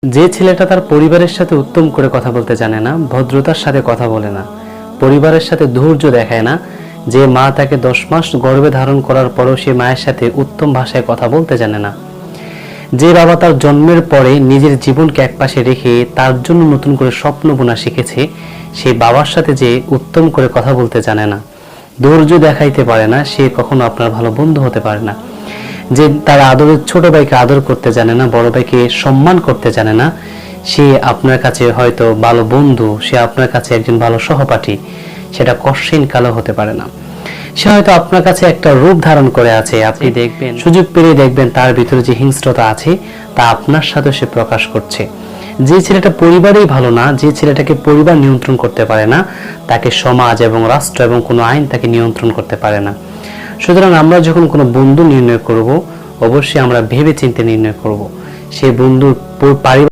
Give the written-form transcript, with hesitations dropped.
যে ছেলেটা তার পরিবারের সাথে উত্তম করে কথা বলতে জানে না, ভদ্রতার সাথে কথা বলে না, পরিবারের সাথে ধৈর্য দেখায় না, যে মা তাকে 10 মাস গর্ভে ধারণ করার পরও সে মায়ের সাথে উত্তম ভাষায় কথা বলতে জানে না, যে বাবা তার জন্মের পরে নিজের জীবনকে একপাশে রেখে তার জন্য নতুন করে স্বপ্ন বোনা শিখেছে, সেই বাবার সাথে যে উত্তম করে কথা বলতে জানে না, ধৈর্য দেখাইতে পারে না, সে কখনো আপনার ভালো বন্ধু হতে পারে না। যে তার আদরের ছোট ভাইকে আদর করতে জানে না, বড় ভাইকে সম্মান করতে জানে না, সে আপনার কাছে হয়তো ভালো বন্ধু, সে আপনার কাছে একজন ভালো সহপাঠী, সেটা কঠিন কালো হতে পারে না। সে হয়তো আপনার কাছে একটা রূপ ধারণ করে আছে, আপনি দেখবেন, সুযোগ পেলে দেখবেন তার ভিতরে যে হিংস্রতা আছে তা আপনার সাথে সে প্রকাশ করছে। যে ছেলেটা পরিবারেই ভালো না, যে ছেলেটাকে পরিবার নিয়ন্ত্রণ করতে পারে না, তাকে সমাজ এবং রাষ্ট্র এবং কোনো আইন তাকে নিয়ন্ত্রণ করতে পারে না। সুতরাং আমরা যখন কোনো বন্ধু নির্ণয় করব, অবশ্যই আমরা ভেবে চিন্তে নির্ণয় করব। সেই বন্ধুর পারিবারিক